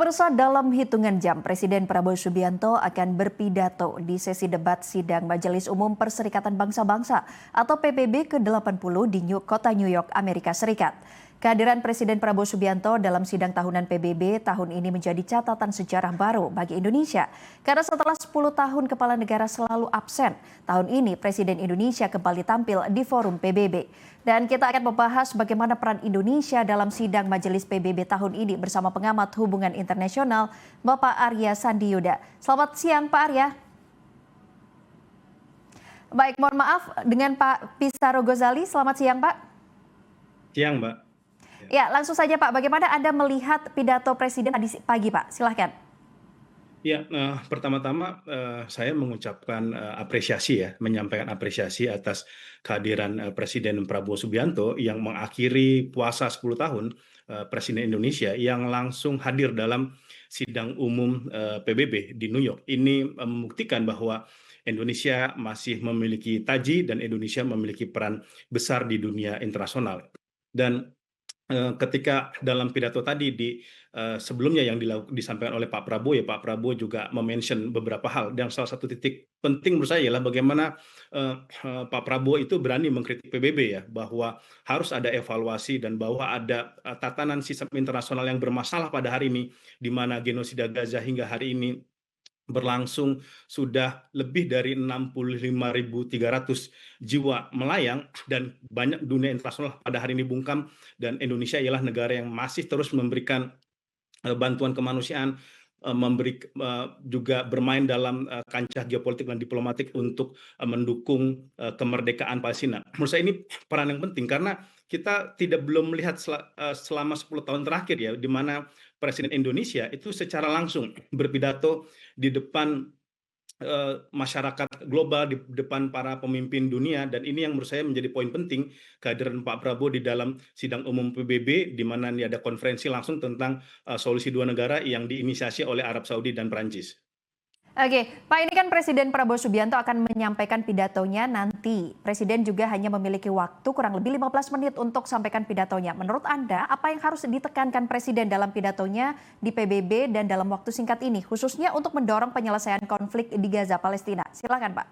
Pemirsa, dalam hitungan jam, Presiden Prabowo Subianto akan berpidato di sesi debat sidang Majelis Umum Perserikatan Bangsa-Bangsa atau PBB ke-80 di Kota New York, Amerika Serikat. Kehadiran Presiden Prabowo Subianto dalam sidang tahunan PBB tahun ini menjadi catatan sejarah baru bagi Indonesia. Karena setelah 10 tahun kepala negara selalu absen, tahun ini Presiden Indonesia kembali tampil di forum PBB. Dan kita akan membahas bagaimana peran Indonesia dalam sidang Majelis PBB tahun ini bersama pengamat hubungan internasional Bapak Arya Sandiyuda. Selamat siang Pak Arya. Baik, mohon maaf dengan Pak Pissarro Ghazali. Selamat siang Pak. Siang Mbak. Ya, langsung saja Pak, bagaimana Anda melihat pidato Presiden tadi pagi Pak? Silahkan. Ya, pertama-tama saya mengucapkan apresiasi ya, menyampaikan apresiasi atas kehadiran Presiden Prabowo Subianto yang mengakhiri puasa 10 tahun Presiden Indonesia yang langsung hadir dalam sidang umum PBB di New York. Ini membuktikan bahwa Indonesia masih memiliki taji dan Indonesia memiliki peran besar di dunia internasional. Dan ketika dalam pidato tadi sebelumnya yang disampaikan oleh Pak Prabowo, ya Pak Prabowo juga mention beberapa hal, dan salah satu titik penting menurut saya ialah bagaimana Pak Prabowo itu berani mengkritik PBB ya, bahwa harus ada evaluasi dan bahwa ada tatanan sistem internasional yang bermasalah pada hari ini, di mana genosida Gaza hingga hari ini berlangsung sudah lebih dari 65.300 jiwa melayang, dan banyak dunia internasional pada hari ini bungkam, dan Indonesia ialah negara yang masih terus memberikan bantuan kemanusiaan, juga bermain dalam kancah geopolitik dan diplomatik untuk mendukung kemerdekaan Palestina. Menurut saya ini peran yang penting karena kita belum melihat selama 10 tahun terakhir ya, di mana Presiden Indonesia itu secara langsung berpidato di depan masyarakat global, di depan para pemimpin dunia, dan ini yang menurut saya menjadi poin penting kehadiran Pak Prabowo di dalam sidang umum PBB, di mana ada konferensi langsung tentang solusi dua negara yang diinisiasi oleh Arab Saudi dan Prancis. Oke, Pak, ini kan Presiden Prabowo Subianto akan menyampaikan pidatonya nanti. Presiden juga hanya memiliki waktu kurang lebih 15 menit untuk sampaikan pidatonya. Menurut Anda, apa yang harus ditekankan Presiden dalam pidatonya di PBB dan dalam waktu singkat ini, khususnya untuk mendorong penyelesaian konflik di Gaza, Palestina? Silakan, Pak.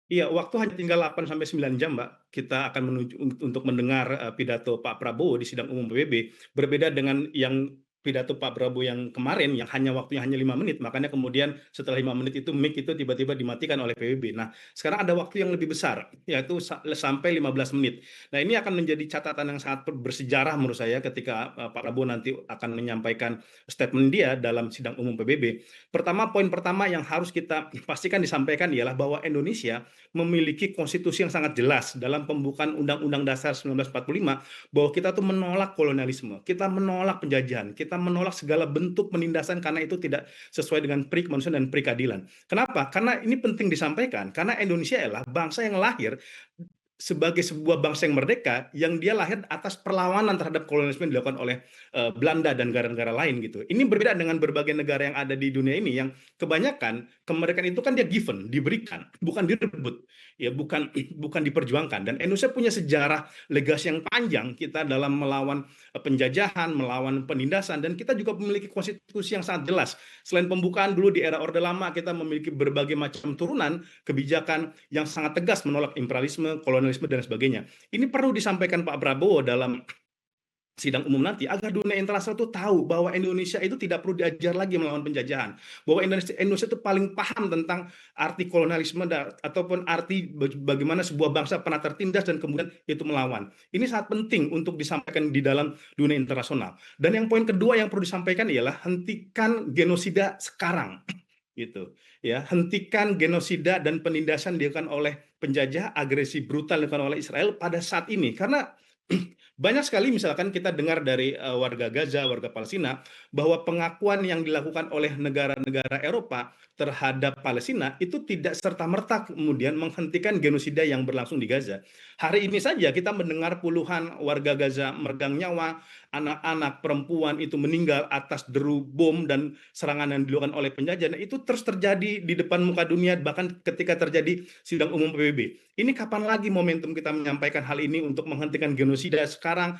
Iya, waktu hanya tinggal 8-9 jam, Mbak. Kita akan menuju untuk mendengar pidato Pak Prabowo di sidang umum PBB. Berbeda dengan yang pidato Pak Prabowo yang kemarin, yang waktunya hanya 5 menit, makanya kemudian setelah 5 menit itu mic itu tiba-tiba dimatikan oleh PBB. Nah, sekarang ada waktu yang lebih besar, yaitu sampai 15 menit. Nah, ini akan menjadi catatan yang sangat bersejarah menurut saya ketika Pak Prabowo nanti akan menyampaikan statement dia dalam sidang umum PBB. Poin pertama yang harus kita pastikan disampaikan ialah bahwa Indonesia memiliki konstitusi yang sangat jelas dalam pembukaan Undang-Undang Dasar 1945, bahwa kita tuh menolak kolonialisme, kita menolak penjajahan, kita menolak segala bentuk penindasan karena itu tidak sesuai dengan pri kemanusiaan dan pri keadilan. Kenapa? Karena ini penting disampaikan, karena Indonesia adalah bangsa yang lahir sebagai sebuah bangsa yang merdeka, yang dia lahir atas perlawanan terhadap kolonialisme yang dilakukan oleh Belanda dan negara-negara lain gitu. Ini berbeda dengan berbagai negara yang ada di dunia ini, yang kebanyakan kemerdekaan itu kan dia given, diberikan, bukan direbut, ya bukan diperjuangkan. Dan Indonesia punya sejarah legasi yang panjang kita dalam melawan penjajahan, melawan penindasan, dan kita juga memiliki konstitusi yang sangat jelas. Selain pembukaan dulu di era Orde Lama, kita memiliki berbagai macam turunan kebijakan yang sangat tegas menolak imperialisme, kolonialisme, dan sebagainya. Ini perlu disampaikan Pak Prabowo dalam sidang umum nanti, agar dunia internasional itu tahu bahwa Indonesia itu tidak perlu diajar lagi melawan penjajahan, bahwa Indonesia itu paling paham tentang arti kolonialisme ataupun arti bagaimana sebuah bangsa pernah tertindas dan kemudian itu melawan. Ini sangat penting untuk disampaikan di dalam dunia internasional. Dan yang poin kedua yang perlu disampaikan ialah hentikan genosida sekarang. Gitu ya, hentikan genosida dan penindasan dilakukan oleh penjajah, agresi brutal dilakukan oleh Israel pada saat ini, karena banyak sekali misalkan kita dengar dari warga Gaza, warga Palestina, bahwa pengakuan yang dilakukan oleh negara-negara Eropa terhadap Palestina itu tidak serta-merta kemudian menghentikan genosida yang berlangsung di Gaza. Hari ini saja kita mendengar puluhan warga Gaza meregang nyawa, anak-anak, perempuan itu meninggal atas deru bom dan serangan yang dilakukan oleh penjajah. Nah, itu terus terjadi di depan muka dunia, bahkan ketika terjadi sidang umum PBB. Ini kapan lagi momentum kita menyampaikan hal ini untuk menghentikan genosida sekarang? sekarang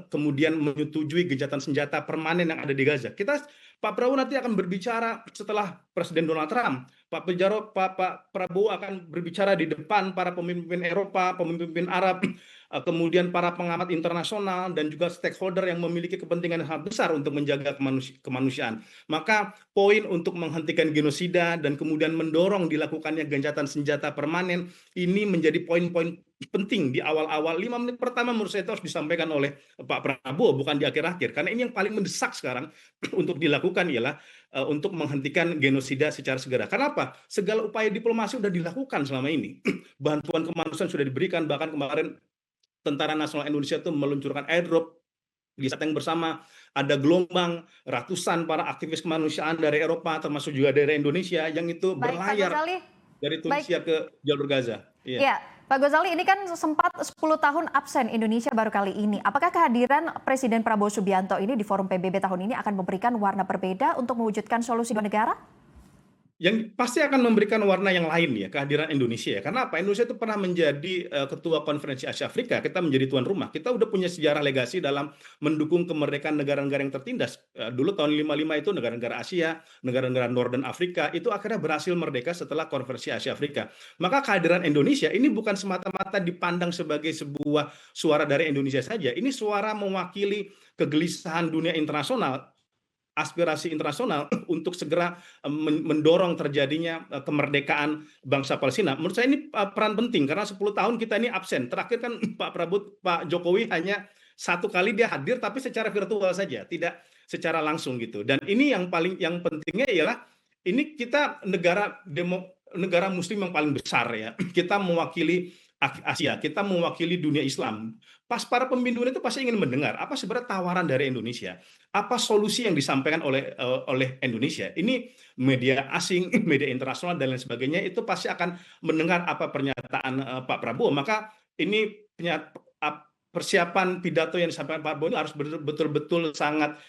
kemudian menyetujui gencatan senjata permanen yang ada di Gaza. Pak Prabowo nanti akan berbicara setelah Presiden Donald Trump. Pak Prabowo akan berbicara di depan para pemimpin Eropa, pemimpin Arab, kemudian para pengamat internasional dan juga stakeholder yang memiliki kepentingan yang sangat besar untuk menjaga kemanusiaan. Maka poin untuk menghentikan genosida dan kemudian mendorong dilakukannya gencatan senjata permanen ini menjadi poin-poin penting di awal-awal 5 menit pertama menurut saya itu harus disampaikan oleh Pak Prabowo, bukan di akhir-akhir, karena ini yang paling mendesak sekarang untuk dilakukan ialah untuk menghentikan genosida secara segera. Kenapa? Segala upaya diplomasi sudah dilakukan selama ini. Bantuan kemanusiaan sudah diberikan, bahkan kemarin Tentara Nasional Indonesia itu meluncurkan airdrop di saat yang bersama ada gelombang ratusan para aktivis kemanusiaan dari Eropa termasuk juga dari Indonesia yang itu Baik, Pak berlayar Ghazali. dari Baik. Tunisia ke jalur Gaza. Iya. Ya, Pak Ghazali, ini kan sempat 10 tahun absen Indonesia baru kali ini. Apakah kehadiran Presiden Prabowo Subianto ini di forum PBB tahun ini akan memberikan warna berbeda untuk mewujudkan solusi dua negara? Yang pasti akan memberikan warna yang lain ya kehadiran Indonesia ya. Karena apa? Indonesia itu pernah menjadi ketua konferensi Asia Afrika, kita menjadi tuan rumah. Kita udah punya sejarah legasi dalam mendukung kemerdekaan negara-negara yang tertindas. Dulu tahun 55 itu negara-negara Asia, negara-negara Northern Afrika itu akhirnya berhasil merdeka setelah konferensi Asia Afrika. Maka kehadiran Indonesia ini bukan semata-mata dipandang sebagai sebuah suara dari Indonesia saja. Ini suara mewakili kegelisahan dunia internasional, aspirasi internasional untuk segera mendorong terjadinya kemerdekaan bangsa Palestina. Menurut saya ini peran penting karena 10 tahun kita ini absen. Terakhir kan Pak Jokowi hanya satu kali dia hadir tapi secara virtual saja, tidak secara langsung gitu. Dan ini yang pentingnya ialah ini kita negara muslim yang paling besar ya. Kita mewakili Asia, kita mewakili dunia Islam. Pas para pemimpin dunia itu pasti ingin mendengar apa sebenarnya tawaran dari Indonesia, apa solusi yang disampaikan oleh Indonesia. Ini media asing, media internasional dan lain sebagainya itu pasti akan mendengar apa pernyataan Pak Prabowo. Maka ini persiapan pidato yang disampaikan Pak Prabowo ini harus betul-betul sangat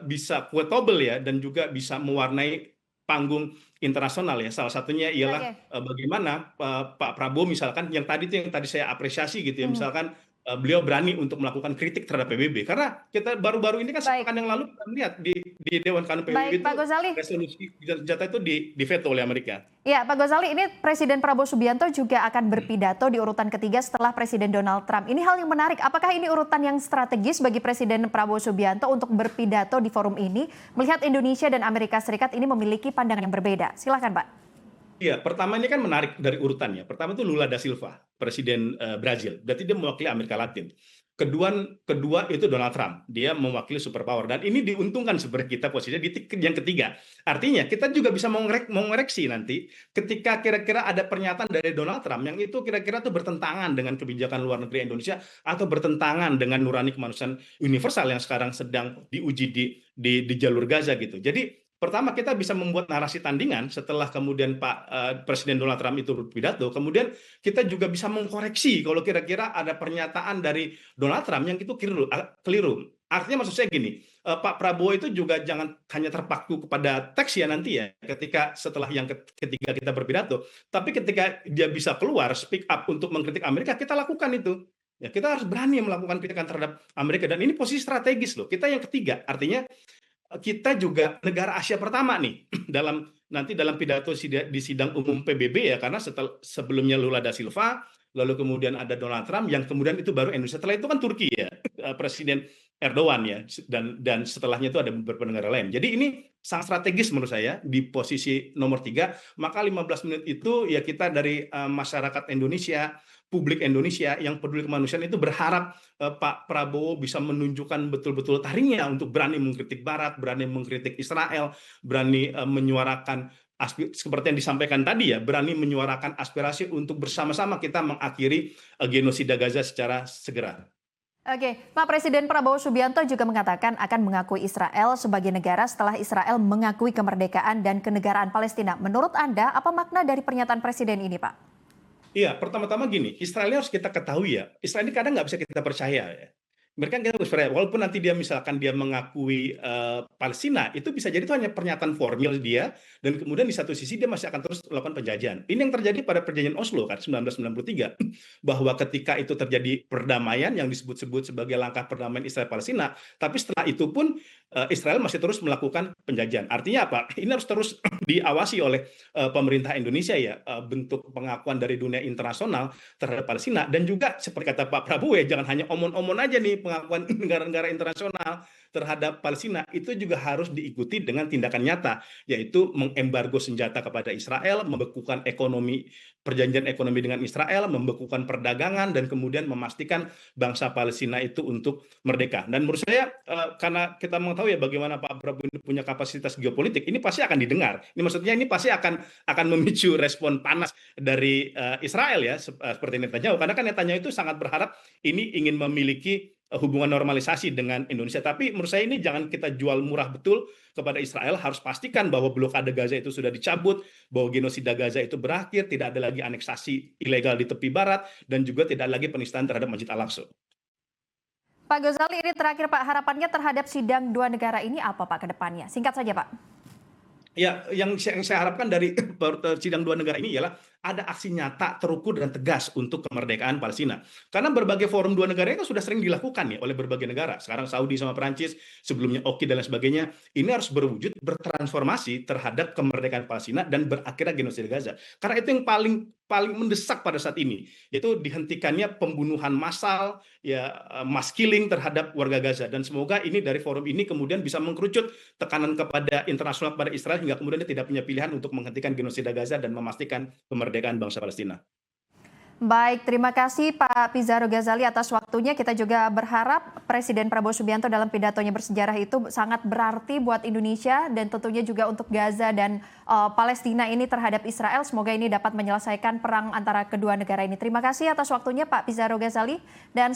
bisa quotable ya dan juga bisa mewarnai panggung internasional ya. Salah satunya ialah bagaimana Pak Prabowo misalkan yang tadi saya apresiasi gitu ya, misalkan beliau berani untuk melakukan kritik terhadap PBB karena kita baru-baru ini kan sepekan yang lalu kita lihat di Dewan Keamanan PBB itu resolusi senjata itu diveto oleh Amerika. Ya, Pak Ghazali, ini Presiden Prabowo Subianto juga akan berpidato di urutan ketiga setelah Presiden Donald Trump. Ini hal yang menarik. Apakah ini urutan yang strategis bagi Presiden Prabowo Subianto untuk berpidato di forum ini, melihat Indonesia dan Amerika Serikat ini memiliki pandangan yang berbeda? Silakan, Pak. Iya, pertama ini kan menarik dari urutannya. Pertama itu Lula da Silva, Presiden Brazil. Berarti dia mewakili Amerika Latin. Kedua itu Donald Trump, dia mewakili superpower. Dan ini diuntungkan sebenarnya kita posisinya di yang ketiga. Artinya kita juga bisa mengoreksi nanti ketika kira-kira ada pernyataan dari Donald Trump yang itu kira-kira itu bertentangan dengan kebijakan luar negeri Indonesia atau bertentangan dengan nurani kemanusiaan universal yang sekarang sedang diuji di jalur Gaza gitu. Jadi pertama kita bisa membuat narasi tandingan setelah kemudian Presiden Donald Trump itu berpidato, kemudian kita juga bisa mengkoreksi kalau kira-kira ada pernyataan dari Donald Trump yang itu keliru. Artinya maksud saya gini, Pak Prabowo itu juga jangan hanya terpaku kepada teks ya nanti ya ketika setelah yang ketiga kita berpidato, tapi ketika dia bisa keluar speak up untuk mengkritik Amerika, kita lakukan itu. Ya, kita harus berani melakukan kritikan terhadap Amerika dan ini posisi strategis loh. Kita yang ketiga, artinya kita juga negara Asia pertama nih nanti dalam pidato di sidang umum PBB ya, karena sebelumnya Lula da Silva, lalu kemudian ada Donald Trump, yang kemudian itu baru Indonesia. Setelah itu kan Turki ya, Presiden Erdogan ya, dan setelahnya itu ada beberapa negara lain. Jadi ini sangat strategis menurut saya di posisi nomor 3. Maka 15 menit itu ya kita dari masyarakat Indonesia, publik Indonesia yang peduli kemanusiaan itu berharap Pak Prabowo bisa menunjukkan betul-betul taringnya untuk berani mengkritik Barat, berani mengkritik Israel, berani menyuarakan seperti yang disampaikan tadi ya, berani menyuarakan aspirasi untuk bersama-sama kita mengakhiri genosida Gaza secara segera. Oke, Pak, Presiden Prabowo Subianto juga mengatakan akan mengakui Israel sebagai negara setelah Israel mengakui kemerdekaan dan kenegaraan Palestina. Menurut Anda, apa makna dari pernyataan Presiden ini, Pak? Iya, pertama-tama gini, Israel harus kita ketahui ya, Israel ini kadang nggak bisa kita percaya ya. Mereka nggak percaya, walaupun nanti dia misalkan dia mengakui Palestina, itu bisa jadi itu hanya pernyataan formil dia, dan kemudian di satu sisi dia masih akan terus melakukan penjajahan. Ini yang terjadi pada perjanjian Oslo kan 1993, bahwa ketika itu terjadi perdamaian yang disebut-sebut sebagai langkah perdamaian Israel Palestina, tapi setelah itu pun Israel masih terus melakukan penjajahan. Artinya apa? Ini harus terus diawasi oleh pemerintah Indonesia ya, bentuk pengakuan dari dunia internasional terhadap Palestina, dan juga seperti kata Pak Prabowo ya, jangan hanya omon-omon aja nih pengakuan negara-negara internasional terhadap Palestina, itu juga harus diikuti dengan tindakan nyata, yaitu mengembargo senjata kepada Israel, membekukan ekonomi, perjanjian ekonomi dengan Israel, membekukan perdagangan, dan kemudian memastikan bangsa Palestina itu untuk merdeka. Dan menurut saya karena kita mengetahui ya bagaimana Pak Prabowo ini punya kapasitas geopolitik, ini pasti akan didengar. Ini maksudnya ini pasti akan memicu respon panas dari Israel ya, seperti Netanyahu, karena kan Netanyahu itu sangat berharap ini ingin memiliki hubungan normalisasi dengan Indonesia. Tapi menurut saya ini jangan kita jual murah betul kepada Israel, harus pastikan bahwa blokade Gaza itu sudah dicabut, bahwa genosida Gaza itu berakhir, tidak ada lagi aneksasi ilegal di tepi barat, dan juga tidak lagi penistaan terhadap Masjid Al-Aqsa. Pak Ghazali, ini terakhir Pak, harapannya terhadap sidang dua negara ini apa Pak ke depannya? Singkat saja Pak. Ya, yang saya harapkan dari sidang dua negara ini ialah ada aksi nyata, terukur, dan tegas untuk kemerdekaan Palestina. Karena berbagai forum dua negara itu sudah sering dilakukan ya oleh berbagai negara. Sekarang Saudi sama Perancis, sebelumnya Oki dan lain sebagainya. Ini harus berwujud, bertransformasi terhadap kemerdekaan Palestina dan berakhirnya genosida Gaza. Karena itu yang paling mendesak pada saat ini, yaitu dihentikannya pembunuhan massal, ya mass killing terhadap warga Gaza. Dan semoga ini dari forum ini kemudian bisa mengkerucut tekanan kepada internasional, kepada Israel, hingga kemudian dia tidak punya pilihan untuk menghentikan genosida Gaza dan memastikan kemerdekaan bangsa Palestina. Baik, terima kasih Pak Pizarro Ghazali atas waktunya. Kita juga berharap Presiden Prabowo Subianto dalam pidatonya bersejarah itu sangat berarti buat Indonesia dan tentunya juga untuk Gaza dan Palestina ini terhadap Israel. Semoga ini dapat menyelesaikan perang antara kedua negara ini. Terima kasih atas waktunya Pak Pizarro Ghazali dan